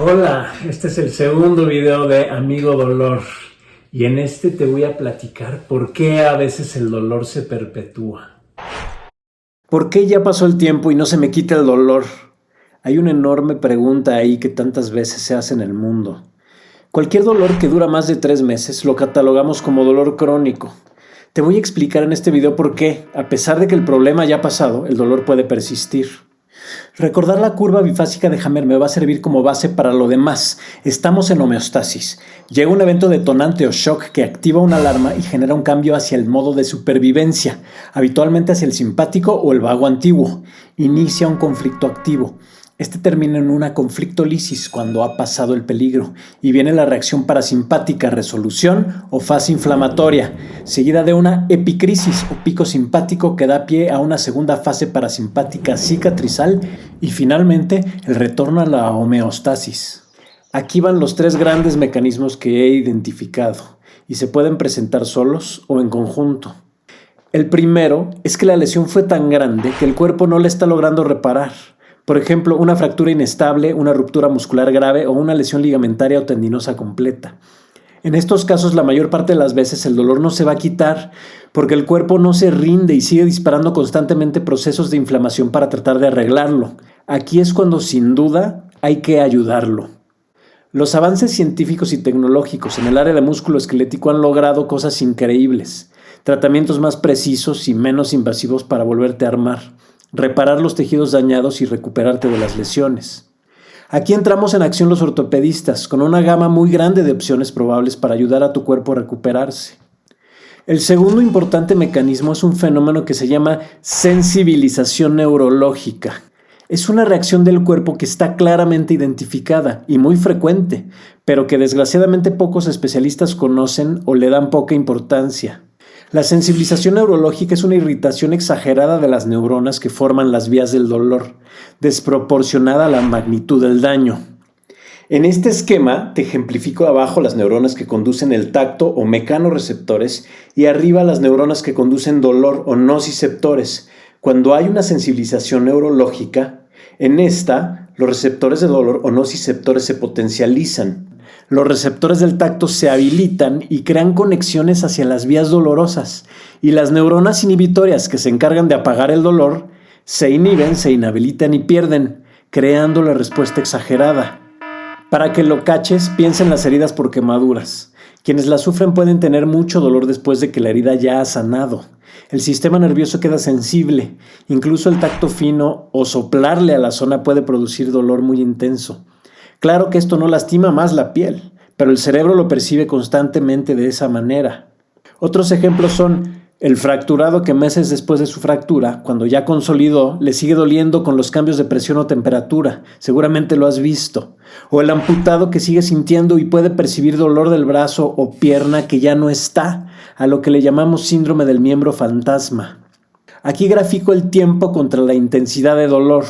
Hola, este es el segundo video de Amigo Dolor y en este te voy a platicar por qué a veces el dolor se perpetúa. ¿Por qué ya pasó el tiempo y no se me quita el dolor? Hay una enorme pregunta ahí que tantas veces se hace en el mundo. Cualquier dolor que dura más de 3 meses lo catalogamos como dolor crónico. Te voy a explicar en este video por qué, a pesar de que el problema ya ha pasado, el dolor puede persistir. Recordar la curva bifásica de Hammer me va a servir como base para lo demás. Estamos en homeostasis. Llega un evento detonante o shock que activa una alarma y genera un cambio hacia el modo de supervivencia, habitualmente hacia el simpático o el vago antiguo. Inicia un conflicto activo. Este termina en una conflictolisis cuando ha pasado el peligro y viene la reacción parasimpática, resolución o fase inflamatoria, seguida de una epicrisis o pico simpático que da pie a una segunda fase parasimpática cicatrizal y finalmente el retorno a la homeostasis. Aquí van los 3 grandes mecanismos que he identificado y se pueden presentar solos o en conjunto. El primero es que la lesión fue tan grande que el cuerpo no la está logrando reparar. Por ejemplo, una fractura inestable, una ruptura muscular grave o una lesión ligamentaria o tendinosa completa. En estos casos, la mayor parte de las veces el dolor no se va a quitar porque el cuerpo no se rinde y sigue disparando constantemente procesos de inflamación para tratar de arreglarlo. Aquí es cuando, sin duda, hay que ayudarlo. Los avances científicos y tecnológicos en el área de músculo esquelético han logrado cosas increíbles. Tratamientos más precisos y menos invasivos para volverte a armar, reparar los tejidos dañados y recuperarte de las lesiones. Aquí entramos en acción los ortopedistas, con una gama muy grande de opciones probables para ayudar a tu cuerpo a recuperarse. El segundo importante mecanismo es un fenómeno que se llama sensibilización neurológica. Es una reacción del cuerpo que está claramente identificada y muy frecuente, pero que desgraciadamente pocos especialistas conocen o le dan poca importancia. La sensibilización neurológica es una irritación exagerada de las neuronas que forman las vías del dolor, desproporcionada a la magnitud del daño. En este esquema te ejemplifico abajo las neuronas que conducen el tacto o mecanorreceptores y arriba las neuronas que conducen dolor o nociceptores. Cuando hay una sensibilización neurológica, en esta los receptores de dolor o nociceptores se potencializan. Los receptores del tacto se habilitan y crean conexiones hacia las vías dolorosas, y las neuronas inhibitorias que se encargan de apagar el dolor se inhiben, se inhabilitan y pierden, creando la respuesta exagerada. Para que lo caches, piensa en las heridas por quemaduras. Quienes las sufren pueden tener mucho dolor después de que la herida ya ha sanado. El sistema nervioso queda sensible, incluso el tacto fino o soplarle a la zona puede producir dolor muy intenso. Claro que esto no lastima más la piel, pero el cerebro lo percibe constantemente de esa manera. Otros ejemplos son el fracturado que meses después de su fractura, cuando ya consolidó, le sigue doliendo con los cambios de presión o temperatura, seguramente lo has visto. O el amputado que sigue sintiendo y puede percibir dolor del brazo o pierna que ya no está, a lo que le llamamos síndrome del miembro fantasma. Aquí grafico el tiempo contra la intensidad de dolor.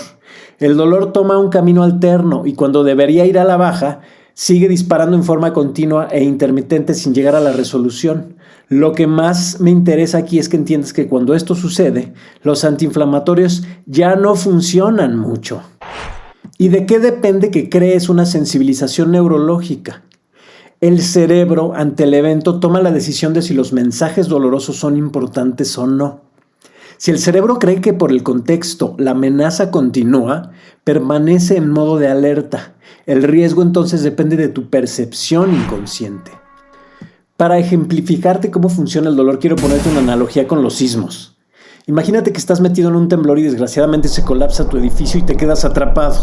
El dolor toma un camino alterno y cuando debería ir a la baja, sigue disparando en forma continua e intermitente sin llegar a la resolución. Lo que más me interesa aquí es que entiendas que cuando esto sucede, los antiinflamatorios ya no funcionan mucho. ¿Y de qué depende que crees una sensibilización neurológica? El cerebro, ante el evento, toma la decisión de si los mensajes dolorosos son importantes o no. Si el cerebro cree que por el contexto la amenaza continúa, permanece en modo de alerta. El riesgo entonces depende de tu percepción inconsciente. Para ejemplificarte cómo funciona el dolor, quiero ponerte una analogía con los sismos. Imagínate que estás metido en un temblor y desgraciadamente se colapsa tu edificio y te quedas atrapado.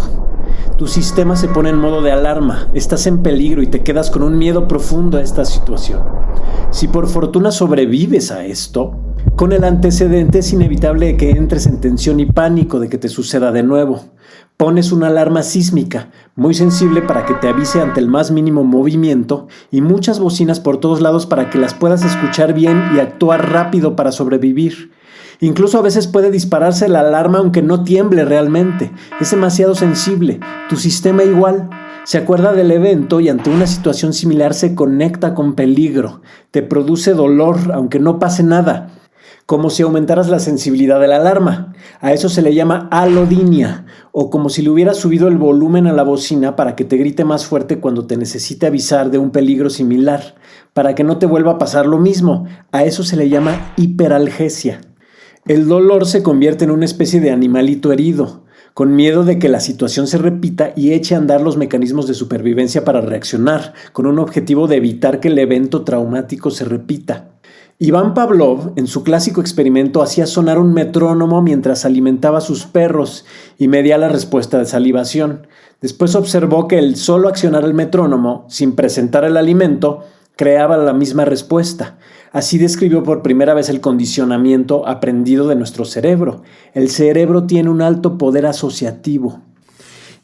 Tu sistema se pone en modo de alarma, estás en peligro y te quedas con un miedo profundo a esta situación. Si por fortuna sobrevives a esto, con el antecedente es inevitable que entres en tensión y pánico de que te suceda de nuevo. Pones una alarma sísmica, muy sensible para que te avise ante el más mínimo movimiento y muchas bocinas por todos lados para que las puedas escuchar bien y actuar rápido para sobrevivir. Incluso a veces puede dispararse la alarma aunque no tiemble realmente. Es demasiado sensible. Tu sistema igual. Se acuerda del evento y ante una situación similar se conecta con peligro. Te produce dolor aunque no pase nada. como si aumentaras la sensibilidad de la alarma. A eso se le llama alodinia, o como si le hubieras subido el volumen a la bocina para que te grite más fuerte cuando te necesite avisar de un peligro similar, para que no te vuelva a pasar lo mismo. A eso se le llama hiperalgesia. El dolor se convierte en una especie de animalito herido, con miedo de que la situación se repita y eche a andar los mecanismos de supervivencia para reaccionar, con un objetivo de evitar que el evento traumático se repita. Iván Pavlov, en su clásico experimento, hacía sonar un metrónomo mientras alimentaba a sus perros y medía la respuesta de salivación. Después observó que el solo accionar el metrónomo, sin presentar el alimento, creaba la misma respuesta. Así describió por primera vez el condicionamiento aprendido de nuestro cerebro. El cerebro tiene un alto poder asociativo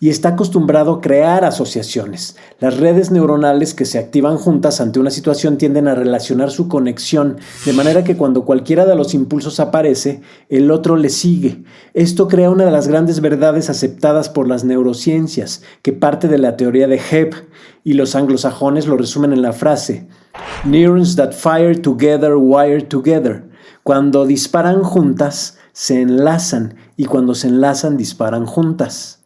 y está acostumbrado a crear asociaciones. Las redes neuronales que se activan juntas ante una situación tienden a relacionar su conexión, de manera que cuando cualquiera de los impulsos aparece, el otro le sigue. Esto crea una de las grandes verdades aceptadas por las neurociencias, que parte de la teoría de Hebb, y los anglosajones lo resumen en la frase "Neurons that fire together wire together". Cuando disparan juntas, se enlazan, y cuando se enlazan, disparan juntas.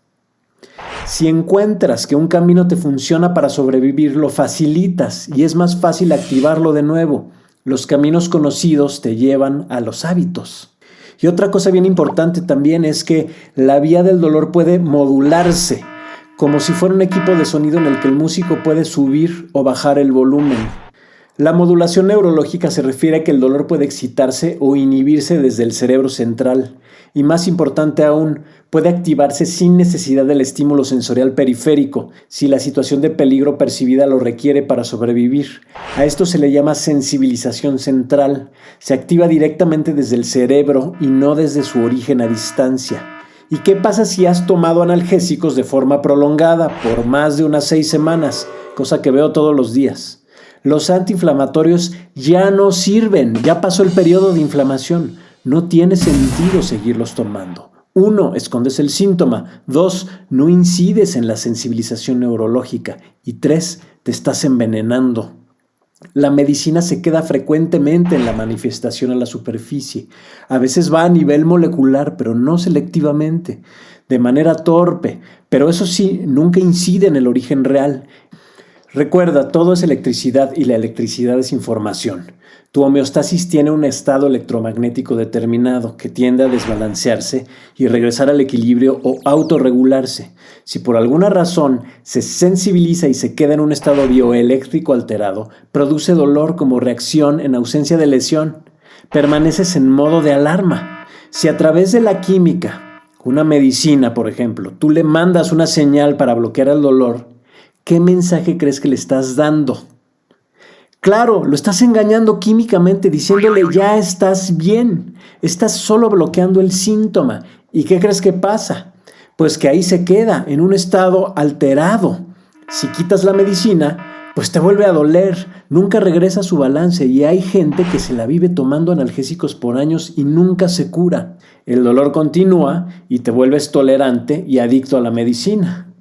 Si encuentras que un camino te funciona para sobrevivir, lo facilitas y es más fácil activarlo de nuevo. Los caminos conocidos te llevan a los hábitos. Y otra cosa bien importante también es que la vía del dolor puede modularse, como si fuera un equipo de sonido en el que el músico puede subir o bajar el volumen. La modulación neurológica se refiere a que el dolor puede excitarse o inhibirse desde el cerebro central. Y más importante aún, puede activarse sin necesidad del estímulo sensorial periférico, si la situación de peligro percibida lo requiere para sobrevivir. A esto se le llama sensibilización central. Se activa directamente desde el cerebro y no desde su origen a distancia. ¿Y qué pasa si has tomado analgésicos de forma prolongada por más de unas 6 semanas? Cosa que veo todos los días. Los antiinflamatorios ya no sirven, ya pasó el periodo de inflamación. No tiene sentido seguirlos tomando. 1. Escondes el síntoma. 2. No incides en la sensibilización neurológica. Y 3. Te estás envenenando. La medicina se queda frecuentemente en la manifestación a la superficie. A veces va a nivel molecular, pero no selectivamente, de manera torpe. Pero eso sí, nunca incide en el origen real. Recuerda, todo es electricidad y la electricidad es información. Tu homeostasis tiene un estado electromagnético determinado que tiende a desbalancearse y regresar al equilibrio o autorregularse. Si por alguna razón se sensibiliza y se queda en un estado bioeléctrico alterado, produce dolor como reacción en ausencia de lesión. Permaneces en modo de alarma. Si a través de la química, una medicina por ejemplo, tú le mandas una señal para bloquear el dolor, ¿qué mensaje crees que le estás dando? Claro, lo estás engañando químicamente diciéndole ya estás bien. Estás solo bloqueando el síntoma. ¿Y qué crees que pasa? Pues que ahí se queda en un estado alterado. Si quitas la medicina, pues te vuelve a doler. Nunca regresa a su balance y hay gente que se la vive tomando analgésicos por años y nunca se cura. El dolor continúa y te vuelves tolerante y adicto a la medicina.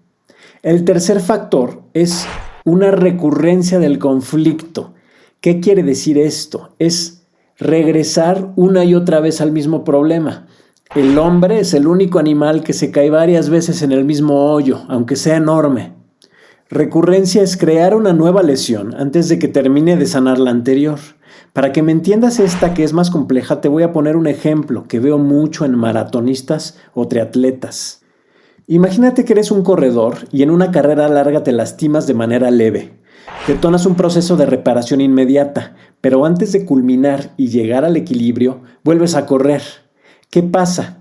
El tercer factor es una recurrencia del conflicto. ¿Qué quiere decir esto? Es regresar una y otra vez al mismo problema. El hombre es el único animal que se cae varias veces en el mismo hoyo, aunque sea enorme. Recurrencia es crear una nueva lesión antes de que termine de sanar la anterior. Para que me entiendas esta que es más compleja, te voy a poner un ejemplo que veo mucho en maratonistas o triatletas. Imagínate que eres un corredor y en una carrera larga te lastimas de manera leve. Detonas un proceso de reparación inmediata, pero antes de culminar y llegar al equilibrio, vuelves a correr. ¿Qué pasa?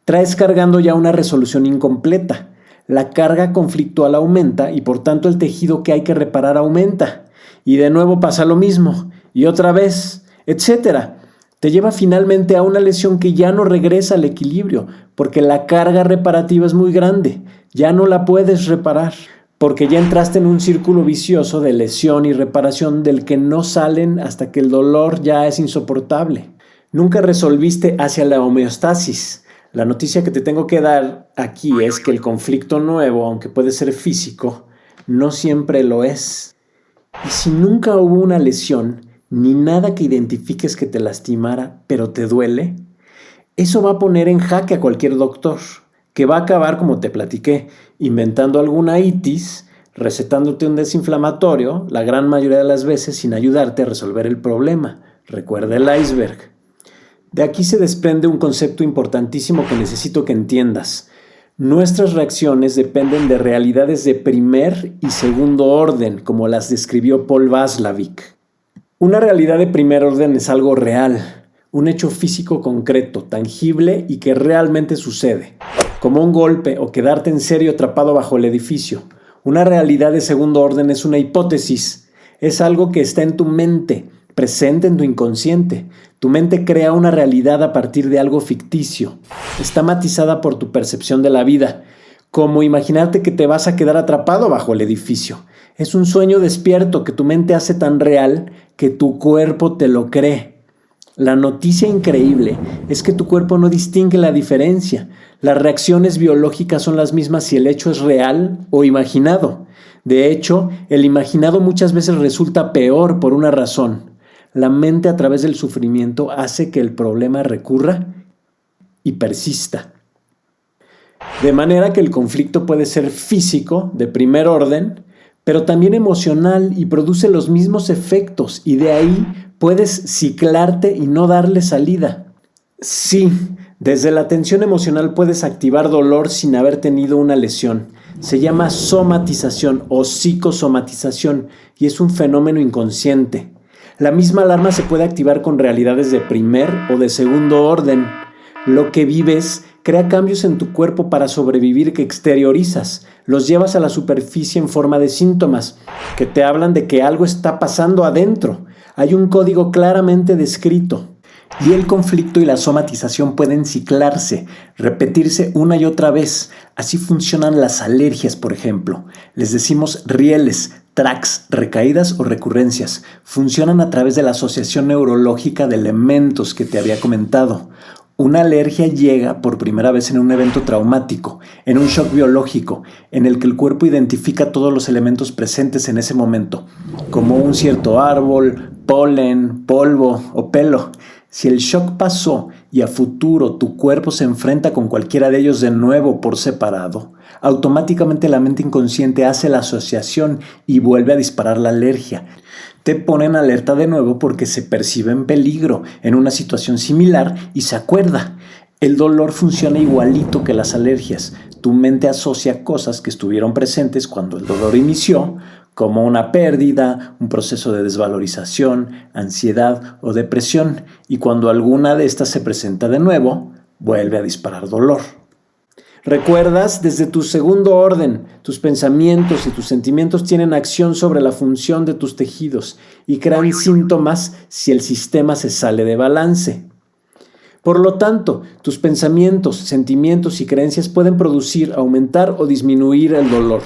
Traes cargando ya una resolución incompleta. La carga conflictual aumenta y por tanto el tejido que hay que reparar aumenta. Y de nuevo pasa lo mismo, y otra vez, etc. Te lleva finalmente a una lesión que ya no regresa al equilibrio, porque la carga reparativa es muy grande. Ya no la puedes reparar, porque ya entraste en un círculo vicioso de lesión y reparación del que no salen hasta que el dolor ya es insoportable. Nunca resolviste hacia la homeostasis. La noticia que te tengo que dar aquí es que el conflicto nuevo, aunque puede ser físico, no siempre lo es. Y si nunca hubo una lesión, ni nada que identifiques que te lastimara, pero te duele, eso va a poner en jaque a cualquier doctor, que va a acabar, como te platiqué, inventando alguna itis, recetándote un desinflamatorio, la gran mayoría de las veces sin ayudarte a resolver el problema. Recuerda el iceberg. De aquí se desprende un concepto importantísimo que necesito que entiendas. Nuestras reacciones dependen de realidades de primer y segundo orden, como las describió Paul Watzlawick. Una realidad de primer orden es algo real, un hecho físico concreto, tangible y que realmente sucede, como un golpe o quedarte en serio atrapado bajo el edificio. Una realidad de segundo orden es una hipótesis, es algo que está en tu mente, presente en tu inconsciente. Tu mente crea una realidad a partir de algo ficticio. Está matizada por tu percepción de la vida, como imaginarte que te vas a quedar atrapado bajo el edificio. Es un sueño despierto que tu mente hace tan real que tu cuerpo te lo cree. La noticia increíble es que tu cuerpo no distingue la diferencia. Las reacciones biológicas son las mismas si el hecho es real o imaginado. De hecho, el imaginado muchas veces resulta peor por una razón. La mente a través del sufrimiento hace que el problema recurra y persista. De manera que el conflicto puede ser físico, de primer orden, pero también emocional y produce los mismos efectos, y de ahí puedes ciclarte y no darle salida. Sí, desde la tensión emocional puedes activar dolor sin haber tenido una lesión. Se llama somatización o psicosomatización y es un fenómeno inconsciente. La misma alarma se puede activar con realidades de primer o de segundo orden. Lo que vives crea cambios en tu cuerpo para sobrevivir que exteriorizas. Los llevas a la superficie en forma de síntomas que te hablan de que algo está pasando adentro. Hay un código claramente descrito. Y el conflicto y la somatización pueden ciclarse, repetirse una y otra vez. Así funcionan las alergias, por ejemplo. Les decimos rieles, tracks, recaídas o recurrencias. Funcionan a través de la asociación neurológica de elementos que te había comentado. Una alergia llega por primera vez en un evento traumático, en un shock biológico, en el que el cuerpo identifica todos los elementos presentes en ese momento, como un cierto árbol, polen, polvo o pelo. Si el shock pasó y a futuro tu cuerpo se enfrenta con cualquiera de ellos de nuevo por separado, automáticamente la mente inconsciente hace la asociación y vuelve a disparar la alergia. Te pone en alerta de nuevo porque se percibe en peligro en una situación similar y se acuerda. El dolor funciona igualito que las alergias. Tu mente asocia cosas que estuvieron presentes cuando el dolor inició, como una pérdida, un proceso de desvalorización, ansiedad o depresión, y cuando alguna de estas se presenta de nuevo, vuelve a disparar dolor. ¿Recuerdas? Desde tu segundo orden, tus pensamientos y tus sentimientos tienen acción sobre la función de tus tejidos y crean síntomas si el sistema se sale de balance. Por lo tanto, tus pensamientos, sentimientos y creencias pueden producir, aumentar o disminuir el dolor.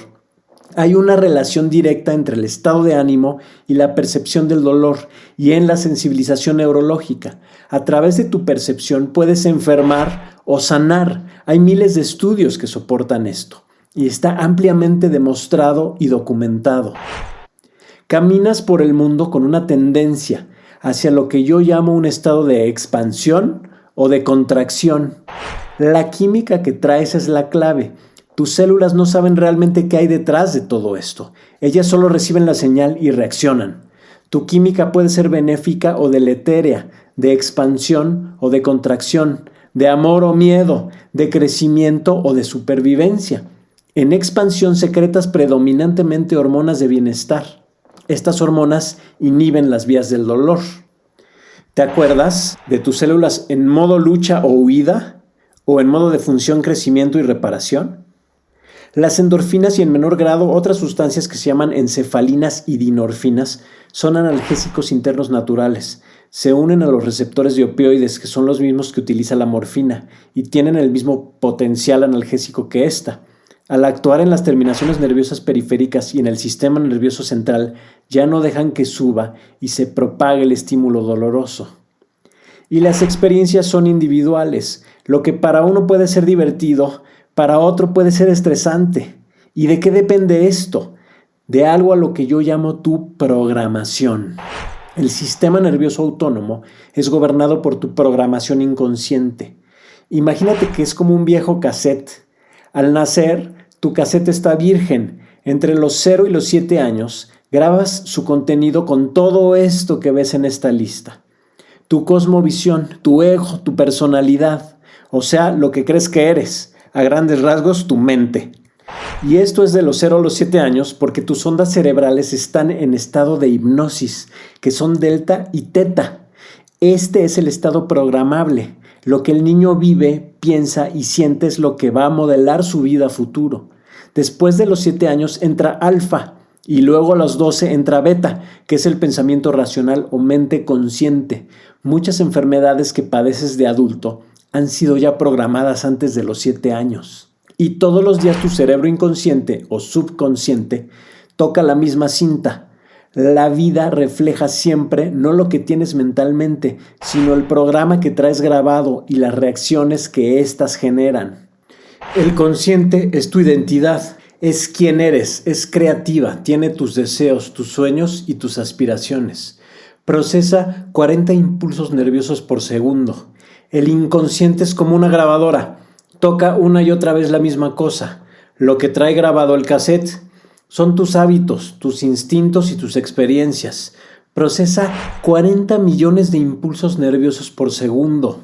Hay una relación directa entre el estado de ánimo y la percepción del dolor y en la sensibilización neurológica. A través de tu percepción puedes enfermar o sanar. Hay miles de estudios que soportan esto y está ampliamente demostrado y documentado. Caminas por el mundo con una tendencia hacia lo que yo llamo un estado de expansión o de contracción. La química que traes es la clave. Tus células no saben realmente qué hay detrás de todo esto. Ellas solo reciben la señal y reaccionan. Tu química puede ser benéfica o deletérea, de expansión o de contracción, de amor o miedo, de crecimiento o de supervivencia. En expansión secretas predominantemente hormonas de bienestar. Estas hormonas inhiben las vías del dolor. ¿Te acuerdas de tus células en modo lucha o huida? ¿O en modo de función, crecimiento y reparación? Las endorfinas y en menor grado otras sustancias que se llaman encefalinas y dinorfinas son analgésicos internos naturales. Se unen a los receptores de opioides, que son los mismos que utiliza la morfina, y tienen el mismo potencial analgésico que esta. Al actuar en las terminaciones nerviosas periféricas y en el sistema nervioso central, ya no dejan que suba y se propague el estímulo doloroso. Y las experiencias son individuales. Lo que para uno puede ser divertido, para otro puede ser estresante. ¿Y de qué depende esto? De algo a lo que yo llamo tu programación. El sistema nervioso autónomo es gobernado por tu programación inconsciente. Imagínate que es como un viejo cassette. Al nacer, tu cassette está virgen. Entre los 0 y los 7 años, grabas su contenido con todo esto que ves en esta lista. Tu cosmovisión, tu ego, tu personalidad, o sea, lo que crees que eres, a grandes rasgos, tu mente. Y esto es de los 0 a los 7 años porque tus ondas cerebrales están en estado de hipnosis, que son delta y teta. Este es el estado programable. Lo que el niño vive, piensa y siente es lo que va a modelar su vida a futuro. Después de los 7 años entra alfa y luego a los 12 entra beta, que es el pensamiento racional o mente consciente. Muchas enfermedades que padeces de adulto han sido ya programadas antes de los 7 años. Y todos los días tu cerebro inconsciente o subconsciente toca la misma cinta. La vida refleja siempre no lo que tienes mentalmente, sino el programa que traes grabado y las reacciones que éstas generan. El consciente es tu identidad, es quién eres, es creativa, tiene tus deseos, tus sueños y tus aspiraciones. Procesa 40 impulsos nerviosos por segundo. El inconsciente es como una grabadora, toca una y otra vez la misma cosa. Lo que trae grabado el cassette son tus hábitos, tus instintos y tus experiencias. Procesa 40 millones de impulsos nerviosos por segundo.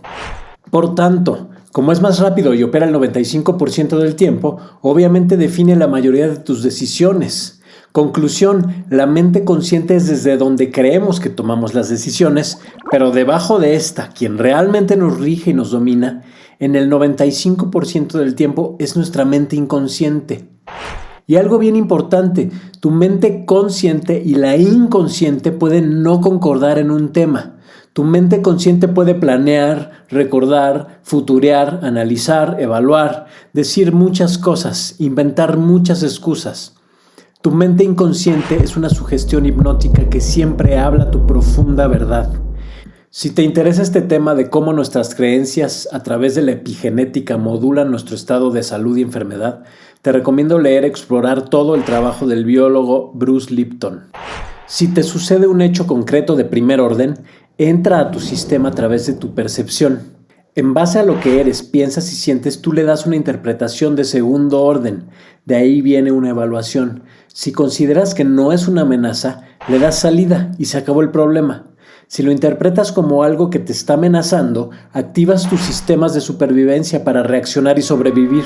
Por tanto, como es más rápido y opera el 95% del tiempo, obviamente define la mayoría de tus decisiones. Conclusión, la mente consciente es desde donde creemos que tomamos las decisiones, pero debajo de esta, quien realmente nos rige y nos domina, en el 95% del tiempo es nuestra mente inconsciente. Y algo bien importante, tu mente consciente y la inconsciente pueden no concordar en un tema. Tu mente consciente puede planear, recordar, futurear, analizar, evaluar, decir muchas cosas, inventar muchas excusas. Tu mente inconsciente es una sugestión hipnótica que siempre habla tu profunda verdad. Si te interesa este tema de cómo nuestras creencias a través de la epigenética modulan nuestro estado de salud y enfermedad, te recomiendo leer y explorar todo el trabajo del biólogo Bruce Lipton. Si te sucede un hecho concreto de primer orden, entra a tu sistema a través de tu percepción. En base a lo que eres, piensas y sientes, tú le das una interpretación de segundo orden. De ahí viene una evaluación. Si consideras que no es una amenaza, le das salida y se acabó el problema. Si lo interpretas como algo que te está amenazando, activas tus sistemas de supervivencia para reaccionar y sobrevivir.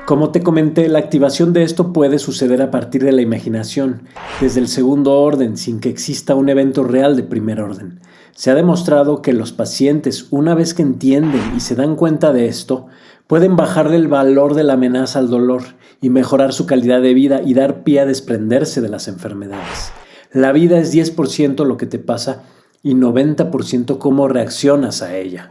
Como te comenté, la activación de esto puede suceder a partir de la imaginación, desde el segundo orden, sin que exista un evento real de primer orden. Se ha demostrado que los pacientes, una vez que entienden y se dan cuenta de esto, pueden bajarle el valor de la amenaza al dolor y mejorar su calidad de vida y dar pie a desprenderse de las enfermedades. La vida es 10% lo que te pasa y 90% cómo reaccionas a ella.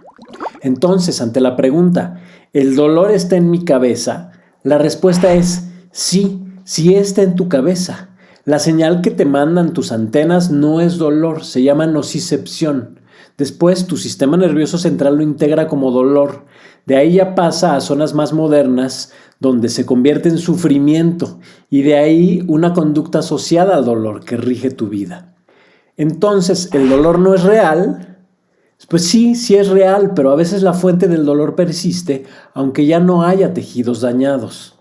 Entonces, ante la pregunta, ¿el dolor está en mi cabeza? La respuesta es sí, sí está en tu cabeza. La señal que te mandan tus antenas no es dolor, se llama nocicepción. Después tu sistema nervioso central lo integra como dolor. De ahí ya pasa a zonas más modernas donde se convierte en sufrimiento y de ahí una conducta asociada al dolor que rige tu vida. Entonces, ¿el dolor no es real? Pues sí, sí es real, pero a veces la fuente del dolor persiste aunque ya no haya tejidos dañados.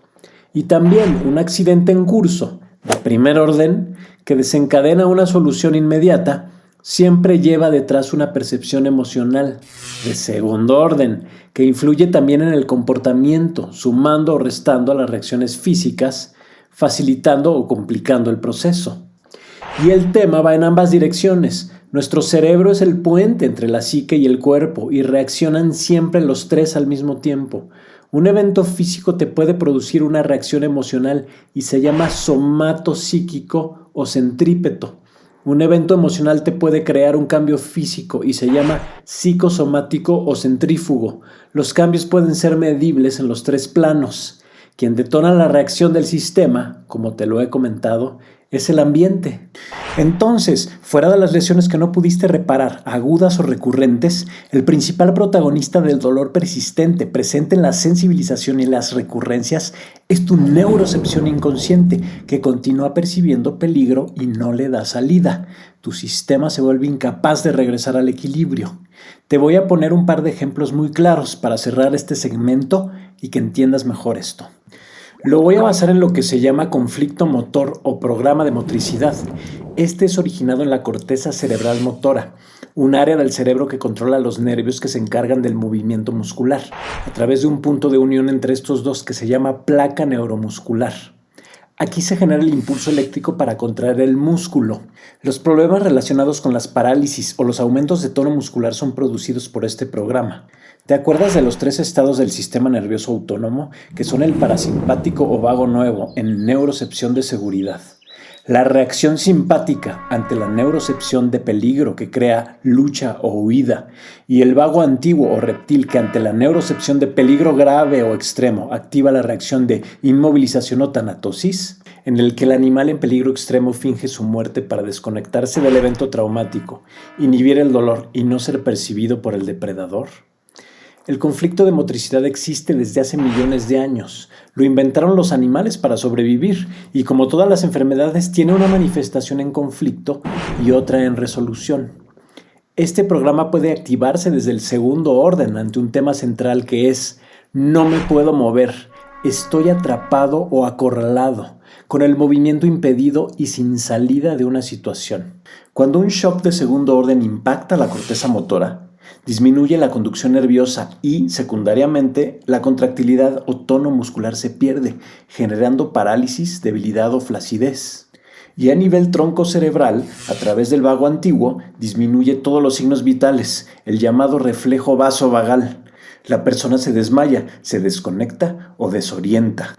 Y también un accidente en curso de primer orden que desencadena una solución inmediata siempre lleva detrás una percepción emocional de segundo orden que influye también en el comportamiento, sumando o restando a las reacciones físicas, facilitando o complicando el proceso. Y el tema va en ambas direcciones. Nuestro cerebro es el puente entre la psique y el cuerpo y reaccionan siempre los tres al mismo tiempo. Un evento físico te puede producir una reacción emocional y se llama somatopsíquico o centrípeto. Un evento emocional te puede crear un cambio físico y se llama psicosomático o centrífugo. Los cambios pueden ser medibles en los tres planos. Quien detona la reacción del sistema, como te lo he comentado, es el ambiente. Entonces, fuera de las lesiones que no pudiste reparar, agudas o recurrentes, el principal protagonista del dolor persistente, presente en la sensibilización y las recurrencias, es tu neurocepción inconsciente, que continúa percibiendo peligro y no le da salida. Tu sistema se vuelve incapaz de regresar al equilibrio. Te voy a poner un par de ejemplos muy claros para cerrar este segmento y que entiendas mejor esto. Lo voy a basar en lo que se llama conflicto motor o programa de motricidad. Este es originado en la corteza cerebral motora, un área del cerebro que controla los nervios que se encargan del movimiento muscular, a través de un punto de unión entre estos dos que se llama placa neuromuscular. Aquí se genera el impulso eléctrico para contraer el músculo. Los problemas relacionados con las parálisis o los aumentos de tono muscular son producidos por este programa. ¿Te acuerdas de los 3 estados del sistema nervioso autónomo, que son el parasimpático o vago nuevo en neurocepción de seguridad? La reacción simpática ante la neurocepción de peligro, que crea lucha o huida, y el vago antiguo o reptil, que ante la neurocepción de peligro grave o extremo activa la reacción de inmovilización o tanatosis, en el que el animal en peligro extremo finge su muerte para desconectarse del evento traumático, inhibir el dolor y no ser percibido por el depredador. El conflicto de motricidad existe desde hace millones de años. Lo inventaron los animales para sobrevivir y, como todas las enfermedades, tiene una manifestación en conflicto y otra en resolución. Este programa puede activarse desde el segundo orden ante un tema central que es: no me puedo mover, estoy atrapado o acorralado, con el movimiento impedido y sin salida de una situación. Cuando un shock de segundo orden impacta la corteza motora, disminuye la conducción nerviosa y, secundariamente, la contractilidad o tono muscular se pierde, generando parálisis, debilidad o flacidez. Y a nivel tronco cerebral, a través del vago antiguo, disminuye todos los signos vitales, el llamado reflejo vasovagal. La persona se desmaya, se desconecta o desorienta.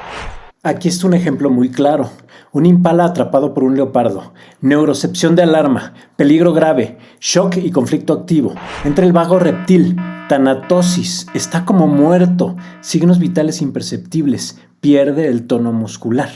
Aquí está un ejemplo muy claro. Un impala atrapado por un leopardo. Neurocepción de alarma, peligro grave, shock y conflicto activo. Entra el vago reptil, tanatosis, está como muerto, signos vitales imperceptibles, pierde el tono muscular.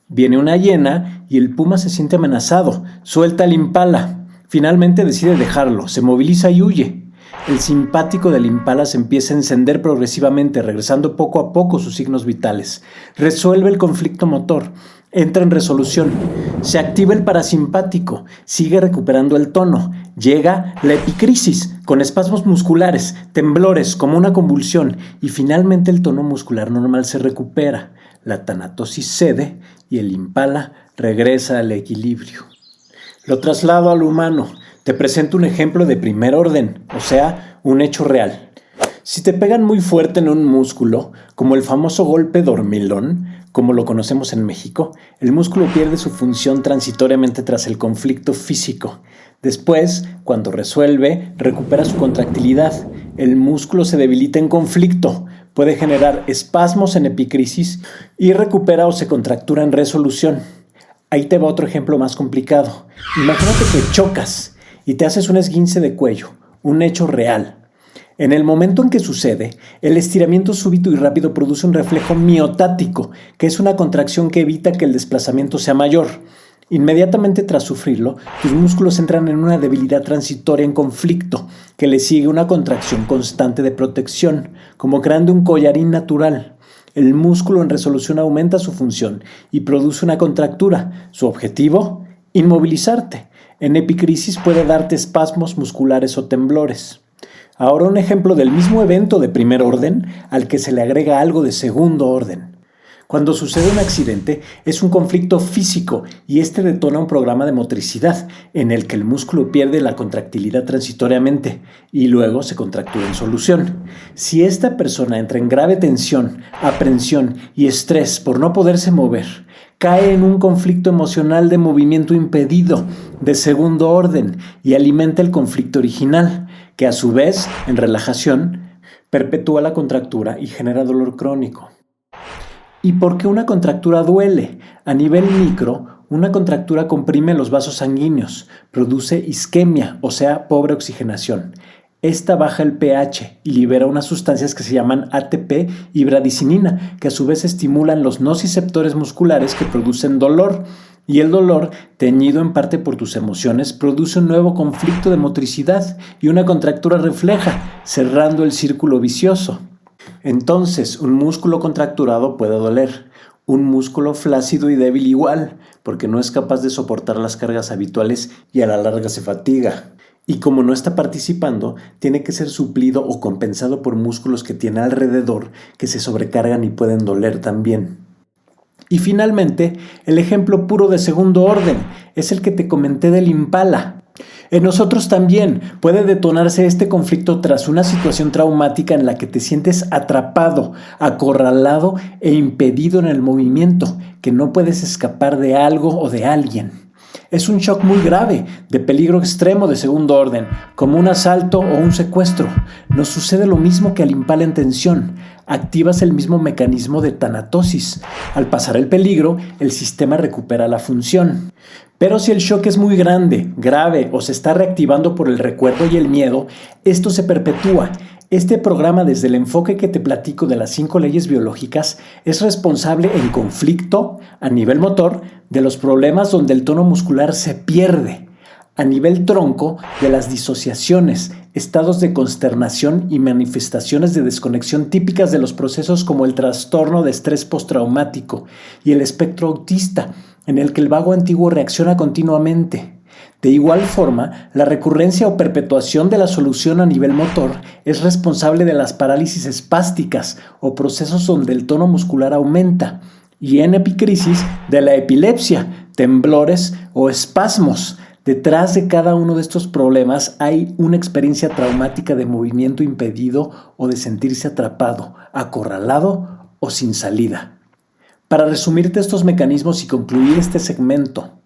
Viene una hiena y el puma se siente amenazado, suelta al impala. Finalmente decide dejarlo, se moviliza y huye. El simpático del impala se empieza a encender progresivamente, regresando poco a poco sus signos vitales. Resuelve el conflicto motor, entra en resolución. Se activa el parasimpático, sigue recuperando el tono. Llega la epicrisis, con espasmos musculares, temblores, como una convulsión, y finalmente el tono muscular normal se recupera. La tanatosis cede y el impala regresa al equilibrio. Lo traslado al humano. Te presento un ejemplo de primer orden, o sea, un hecho real. Si te pegan muy fuerte en un músculo, como el famoso golpe dormilón, como lo conocemos en México, el músculo pierde su función transitoriamente tras el conflicto físico. Después, cuando resuelve, recupera su contractilidad. El músculo se debilita en conflicto, puede generar espasmos en epicrisis y recupera o se contractura en resolución. Ahí te va otro ejemplo más complicado. Imagínate que chocas y te haces un esguince de cuello, un hecho real. En el momento en que sucede, el estiramiento súbito y rápido produce un reflejo miotático, que es una contracción que evita que el desplazamiento sea mayor. Inmediatamente tras sufrirlo, tus músculos entran en una debilidad transitoria en conflicto, que le sigue una contracción constante de protección, como creando un collarín natural. El músculo en resolución aumenta su función y produce una contractura. Su objetivo: inmovilizarte. En epicrisis puede darte espasmos musculares o temblores. Ahora un ejemplo del mismo evento de primer orden al que se le agrega algo de segundo orden. Cuando sucede un accidente, es un conflicto físico y este detona un programa de motricidad en el que el músculo pierde la contractilidad transitoriamente y luego se contractura en solución. Si esta persona entra en grave tensión, aprensión y estrés por no poderse mover, cae en un conflicto emocional de movimiento impedido, de segundo orden, y alimenta el conflicto original, que a su vez, en relajación, perpetúa la contractura y genera dolor crónico. ¿Y por qué una contractura duele? A nivel micro, una contractura comprime los vasos sanguíneos, produce isquemia, o sea, pobre oxigenación. Esta baja el pH y libera unas sustancias que se llaman ATP y bradicinina, que a su vez estimulan los nociceptores musculares que producen dolor. Y el dolor, teñido en parte por tus emociones, produce un nuevo conflicto de motricidad y una contractura refleja, cerrando el círculo vicioso. Entonces, un músculo contracturado puede doler. Un músculo flácido y débil igual, porque no es capaz de soportar las cargas habituales y a la larga se fatiga. Y como no está participando, tiene que ser suplido o compensado por músculos que tiene alrededor que se sobrecargan y pueden doler también. Y finalmente, el ejemplo puro de segundo orden es el que te comenté del impala. En nosotros también puede detonarse este conflicto tras una situación traumática en la que te sientes atrapado, acorralado e impedido en el movimiento, que no puedes escapar de algo o de alguien. Es un shock muy grave, de peligro extremo de segundo orden, como un asalto o un secuestro. Nos sucede lo mismo que al impala en tensión. Activas el mismo mecanismo de tanatosis. Al pasar el peligro, el sistema recupera la función. Pero si el shock es muy grande, grave o se está reactivando por el recuerdo y el miedo, esto se perpetúa. Este programa, desde el enfoque que te platico de las 5 leyes biológicas, es responsable en conflicto, a nivel motor, de los problemas donde el tono muscular se pierde, a nivel tronco, de las disociaciones, estados de consternación y manifestaciones de desconexión típicas de los procesos como el trastorno de estrés postraumático y el espectro autista, en el que el vago antiguo reacciona continuamente. De igual forma, la recurrencia o perpetuación de la solución a nivel motor es responsable de las parálisis espásticas o procesos donde el tono muscular aumenta, y en epicrisis de la epilepsia, temblores o espasmos. Detrás de cada uno de estos problemas hay una experiencia traumática de movimiento impedido o de sentirse atrapado, acorralado o sin salida. Para resumirte estos mecanismos y concluir este segmento,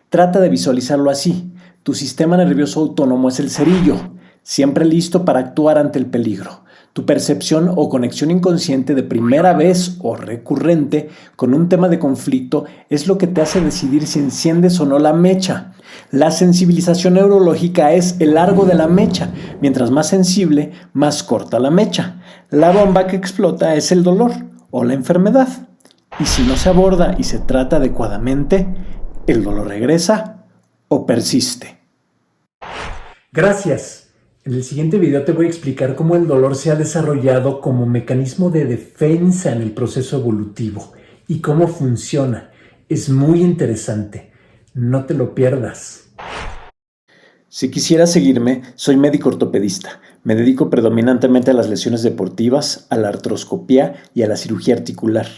trata de visualizarlo así. Tu sistema nervioso autónomo es el cerillo, siempre listo para actuar ante el peligro. Tu percepción o conexión inconsciente de primera vez o recurrente con un tema de conflicto es lo que te hace decidir si enciendes o no la mecha. La sensibilización neurológica es el largo de la mecha. Mientras más sensible, más corta la mecha. La bomba que explota es el dolor o la enfermedad. Y si no se aborda y se trata adecuadamente, el dolor regresa o persiste. Gracias. En el siguiente video te voy a explicar cómo el dolor se ha desarrollado como mecanismo de defensa en el proceso evolutivo y cómo funciona. Es muy interesante. No te lo pierdas. Si quisieras seguirme, soy médico ortopedista. Me dedico predominantemente a las lesiones deportivas, a la artroscopía y a la cirugía articular.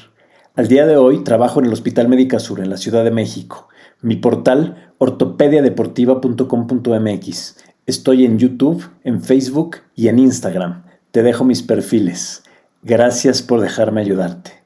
Al día de hoy trabajo en el Hospital Médica Sur en la Ciudad de México. Mi portal, ortopediadeportiva.com.mx. Estoy en YouTube, en Facebook y en Instagram. Te dejo mis perfiles. Gracias por dejarme ayudarte.